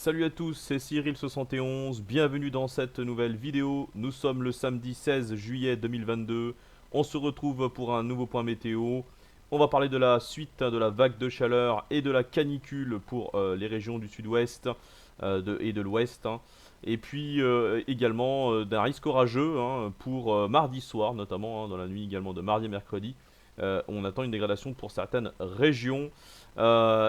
Salut à tous, c'est Cyril71, bienvenue dans cette nouvelle vidéo. Nous sommes le samedi 16 juillet 2022, on se retrouve pour un nouveau point météo. On va parler de la suite de la vague de chaleur et de la canicule pour les régions du sud-ouest et de l'ouest, hein. Et puis également d'un risque orageux, hein, pour mardi soir, notamment, hein, dans la nuit également de mardi et mercredi. On attend une dégradation pour certaines régions.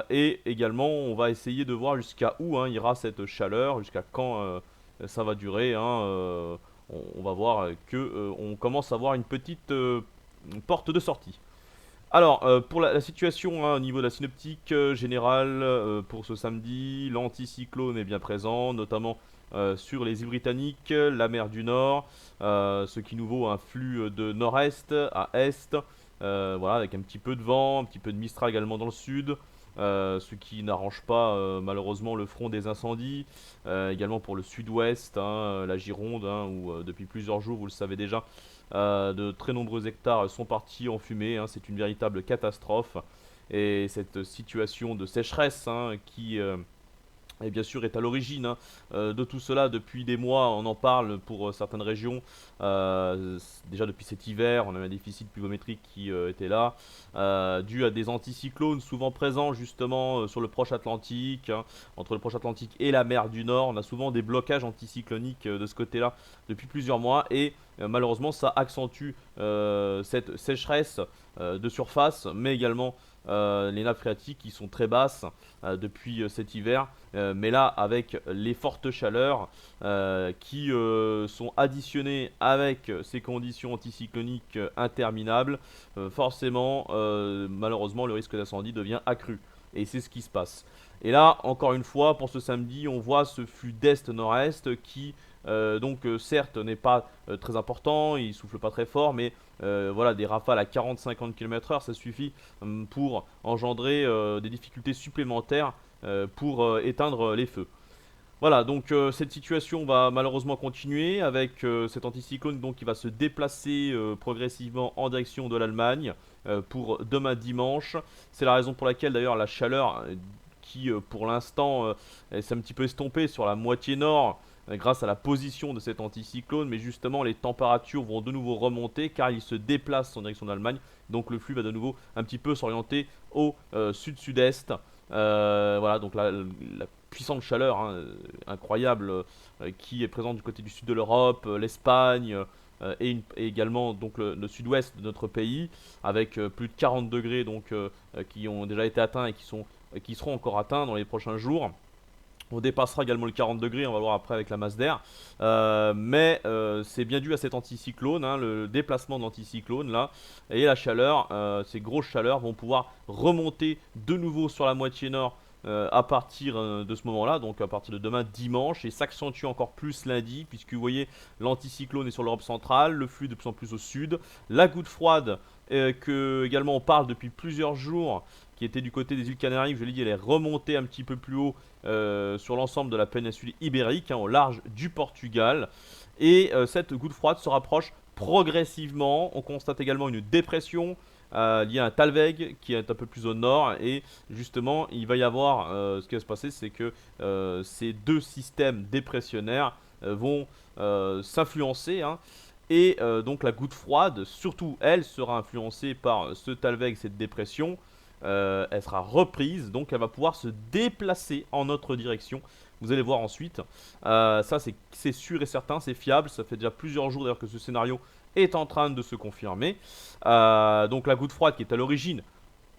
Et également, on va essayer de voir jusqu'à où, hein, ira cette chaleur, jusqu'à quand ça va durer, hein. On va voir que on commence à voir une petite porte de sortie. Alors, pour la situation, hein, au niveau de la synoptique générale, pour ce samedi, l'anticyclone est bien présent, notamment sur les îles britanniques, la mer du Nord, ce qui nous vaut un flux de nord-est à est, voilà, avec un petit peu de vent, un petit peu de Mistral également dans le sud, ce qui n'arrange pas malheureusement le front des incendies, également pour le sud-ouest, hein, la Gironde, hein, où depuis plusieurs jours, vous le savez déjà, de très nombreux hectares sont partis en fumée, hein, c'est une véritable catastrophe. Et cette situation de sécheresse, hein, qui et bien sûr est à l'origine, hein, de tout cela depuis des mois. On en parle pour certaines régions. Déjà depuis cet hiver, on a un déficit pluviométrique qui était là, dû à des anticyclones souvent présents justement sur le proche Atlantique, hein. Entre le proche Atlantique et la mer du Nord, on a souvent des blocages anticycloniques de ce côté-là depuis plusieurs mois. Et malheureusement, ça accentue cette sécheresse de surface, mais également les nappes phréatiques qui sont très basses depuis cet hiver. Mais là, avec les fortes chaleurs qui sont additionnées avec ces conditions anticycloniques interminables, forcément, malheureusement, le risque d'incendie devient accru. Et c'est ce qui se passe. Et là, encore une fois, pour ce samedi, on voit ce flux d'est-nord-est qui, certes, n'est pas très important, il souffle pas très fort, mais voilà, des rafales à 40-50 km/h, ça suffit pour engendrer des difficultés supplémentaires pour éteindre les feux. Voilà, donc cette situation va malheureusement continuer avec cet anticyclone donc, qui va se déplacer progressivement en direction de l'Allemagne pour demain dimanche. C'est la raison pour laquelle d'ailleurs la chaleur qui pour l'instant s'est un petit peu estompée sur la moitié nord grâce à la position de cet anticyclone, mais justement les températures vont de nouveau remonter car il se déplace en direction de l'Allemagne, donc le flux va de nouveau un petit peu s'orienter au sud-sud-est. Voilà, donc la puissante chaleur, hein, incroyable, qui est présente du côté du sud de l'Europe, l'Espagne et également donc le sud-ouest de notre pays, avec plus de 40 degrés donc, qui ont déjà été atteints et qui seront encore atteints dans les prochains jours. On dépassera également le 40 degrés, on va voir après avec la masse d'air. Mais c'est bien dû à cet anticyclone, hein, le déplacement de l'anticyclone là. Et la chaleur, ces grosses chaleurs vont pouvoir remonter de nouveau sur la moitié nord à partir de ce moment-là, donc à partir de demain dimanche, et s'accentue encore plus lundi, puisque vous voyez l'anticyclone est sur l'Europe centrale, le flux de plus en plus au sud. La goutte froide, que également on parle depuis plusieurs jours, qui était du côté des îles Canaries, je l'ai dit, elle est remontée un petit peu plus haut sur l'ensemble de la péninsule ibérique, hein, au large du Portugal. Et cette goutte froide se rapproche progressivement. On constate également une dépression liée à un Talweg qui est un peu plus au nord. Et justement, il va y avoir, ce qui va se passer, c'est que ces deux systèmes dépressionnaires vont s'influencer, hein. Et donc la goutte froide, surtout elle, sera influencée par ce Talweg, cette dépression. Elle sera reprise, donc elle va pouvoir se déplacer en notre direction. Vous allez voir ensuite. Ça, c'est sûr et certain, c'est fiable. Ça fait déjà plusieurs jours d'ailleurs que ce scénario est en train de se confirmer. Donc la goutte froide qui est à l'origine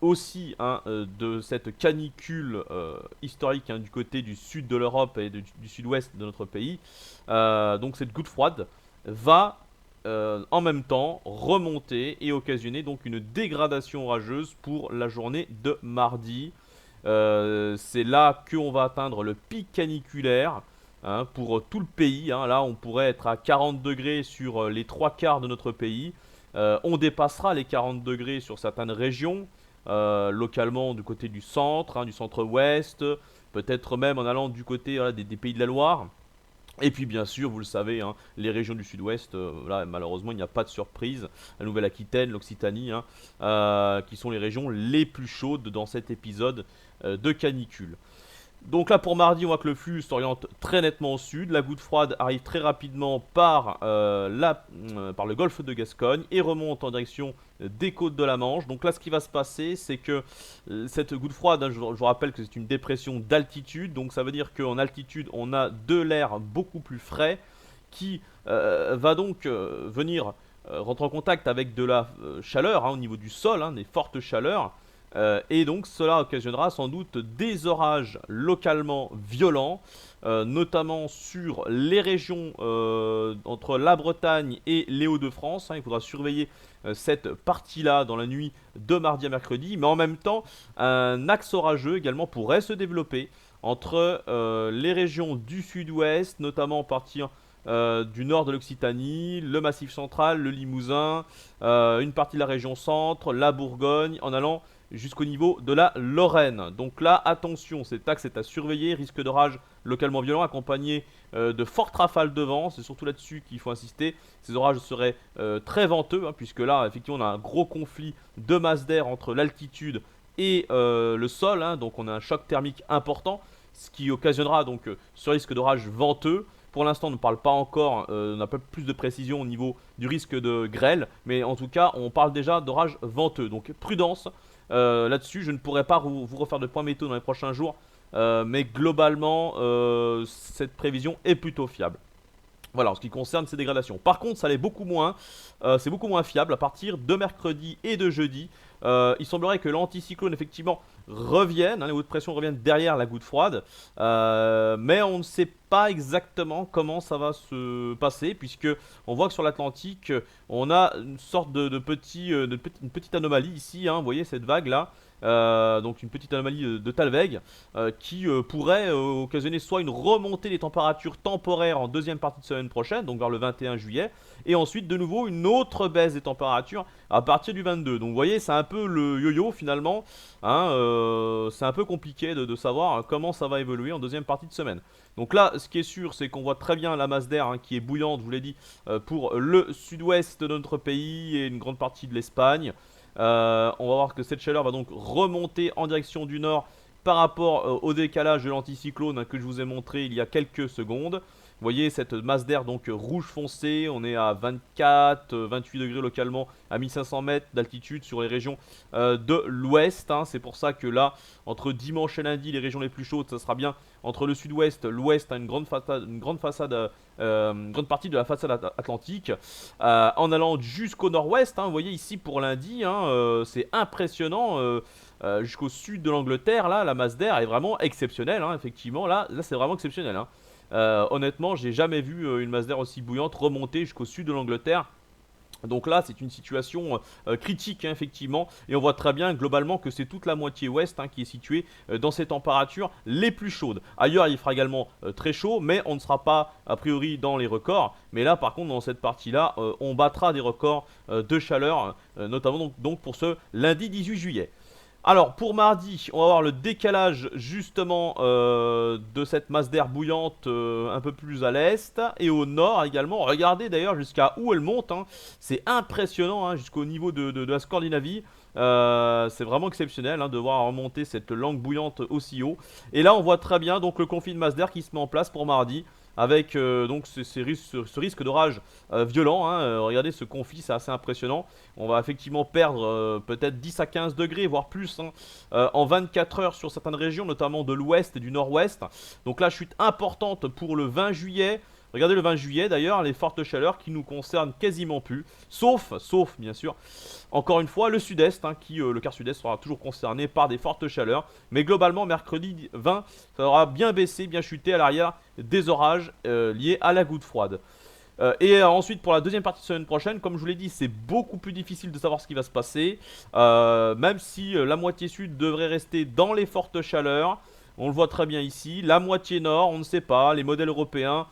aussi, hein, de cette canicule historique, hein, du côté du sud de l'Europe et du sud-ouest de notre pays. Donc cette goutte froide va en même temps remonter et occasionner donc une dégradation orageuse pour la journée de mardi. C'est là qu'on va atteindre le pic caniculaire, hein, pour tout le pays, hein. Là, on pourrait être à 40 degrés sur les trois quarts de notre pays. On dépassera les 40 degrés sur certaines régions, localement du côté du centre, hein, du centre-ouest, peut-être même en allant du côté, voilà, des pays de la Loire. Et puis bien sûr, vous le savez, hein, les régions du sud-ouest, là malheureusement il n'y a pas de surprise, la Nouvelle-Aquitaine, l'Occitanie, hein, qui sont les régions les plus chaudes dans cet épisode de canicule. Donc là pour mardi, on voit que le flux s'oriente très nettement au sud. La goutte froide arrive très rapidement par le golfe de Gascogne et remonte en direction des côtes de la Manche. Donc là ce qui va se passer, c'est que cette goutte froide, hein, je vous rappelle que c'est une dépression d'altitude. Donc ça veut dire qu'en altitude, on a de l'air beaucoup plus frais qui va donc venir rentrer en contact avec de la chaleur hein, au niveau du sol, hein, des fortes chaleurs. Et donc cela occasionnera sans doute des orages localement violents, notamment sur les régions entre la Bretagne et les Hauts-de-France. Hein. Il faudra surveiller cette partie-là dans la nuit de mardi à mercredi. Mais en même temps, un axe orageux également pourrait se développer entre les régions du sud-ouest, notamment à partir du nord de l'Occitanie, le Massif central, le Limousin, une partie de la région centre, la Bourgogne, en allant jusqu'au niveau de la Lorraine. Donc là, attention, cet axe est à surveiller, risque d'orage localement violent accompagné de fortes rafales de vent, c'est surtout là-dessus qu'il faut insister. Ces orages seraient très venteux, hein, puisque là, effectivement, on a un gros conflit de masse d'air entre l'altitude et le sol, hein, donc on a un choc thermique important, ce qui occasionnera donc ce risque d'orage venteux. Pour l'instant, on ne parle pas encore, on n'a pas plus de précision au niveau du risque de grêle, mais en tout cas, on parle déjà d'orage venteux. Donc prudence là-dessus, je ne pourrai pas vous refaire de points météo dans les prochains jours, mais globalement, cette prévision est plutôt fiable. Voilà, en ce qui concerne ces dégradations. Par contre, ça l'est beaucoup moins, c'est beaucoup moins fiable à partir de mercredi et de jeudi. Il semblerait que l'anticyclone, effectivement, revienne, hein, les hautes pressions reviennent derrière la goutte froide, mais on ne sait pas exactement comment ça va se passer, puisque on voit que sur l'Atlantique, on a une sorte de une petite anomalie ici, hein, vous voyez cette vague là. Donc une petite anomalie de Talweg qui pourrait occasionner soit une remontée des températures temporaires en deuxième partie de semaine prochaine, donc vers le 21 juillet, et ensuite de nouveau une autre baisse des températures à partir du 22. Donc vous voyez, c'est un peu le yo-yo finalement, hein, c'est un peu compliqué de savoir comment ça va évoluer en deuxième partie de semaine. Donc là, ce qui est sûr, c'est qu'on voit très bien la masse d'air hein, qui est bouillante, je vous l'ai dit, pour le sud-ouest de notre pays et une grande partie de l'Espagne. On va voir que cette chaleur va donc remonter en direction du nord par rapport au décalage de l'anticyclone hein, que je vous ai montré il y a quelques secondes. Vous voyez cette masse d'air donc rouge foncé, on est à 24, 28 degrés localement à 1500 mètres d'altitude sur les régions de l'ouest. Hein. C'est pour ça que là, entre dimanche et lundi, les régions les plus chaudes, ça sera bien entre le sud-ouest, l'ouest, hein, une grande partie de la façade atlantique, en allant jusqu'au nord-ouest. Hein. Vous voyez ici pour lundi, hein, c'est impressionnant. Jusqu'au sud de l'Angleterre, là, la masse d'air est vraiment exceptionnelle. Hein, effectivement, là c'est vraiment exceptionnel. Hein. Honnêtement, j'ai jamais vu une masse d'air aussi bouillante remonter jusqu'au sud de l'Angleterre. Donc là, c'est une situation critique, hein, effectivement. Et on voit très bien, globalement, que c'est toute la moitié ouest hein, qui est située dans ces températures les plus chaudes. Ailleurs, il fera également très chaud, mais on ne sera pas, a priori, dans les records. Mais là, par contre, dans cette partie-là, on battra des records de chaleur, notamment donc pour ce lundi 18 juillet. Alors pour mardi, on va voir le décalage justement de cette masse d'air bouillante un peu plus à l'est et au nord également. Regardez d'ailleurs jusqu'à où elle monte, hein. C'est impressionnant hein, jusqu'au niveau de la Scandinavie. C'est vraiment exceptionnel hein, de voir remonter cette langue bouillante aussi haut. Et là on voit très bien donc le conflit de masse d'air qui se met en place pour mardi, avec donc ce risque d'orage violent. Hein. Regardez ce conflit, c'est assez impressionnant. On va effectivement perdre peut-être 10 à 15 degrés, voire plus, hein, en 24 heures sur certaines régions, notamment de l'ouest et du nord-ouest. Donc la chute importante pour le 20 juillet. Regardez le 20 juillet d'ailleurs, les fortes chaleurs qui nous concernent quasiment plus, sauf bien sûr, encore une fois le sud-est, hein, le quart sud-est sera toujours concerné par des fortes chaleurs. Mais globalement, mercredi 20, ça aura bien baissé, bien chuté à l'arrière des orages liés à la goutte froide. Et ensuite pour la deuxième partie de semaine prochaine, comme je vous l'ai dit, c'est beaucoup plus difficile de savoir ce qui va se passer, même si la moitié sud devrait rester dans les fortes chaleurs. On le voit très bien ici, la moitié nord, on ne sait pas, les modèles européens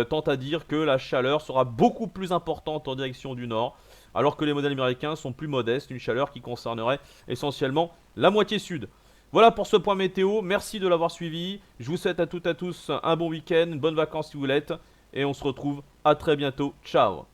tentent à dire que la chaleur sera beaucoup plus importante en direction du nord, alors que les modèles américains sont plus modestes, une chaleur qui concernerait essentiellement la moitié sud. Voilà pour ce point météo, merci de l'avoir suivi, je vous souhaite à toutes et à tous un bon week-end, une bonne vacances si vous l'êtes, et on se retrouve à très bientôt, ciao.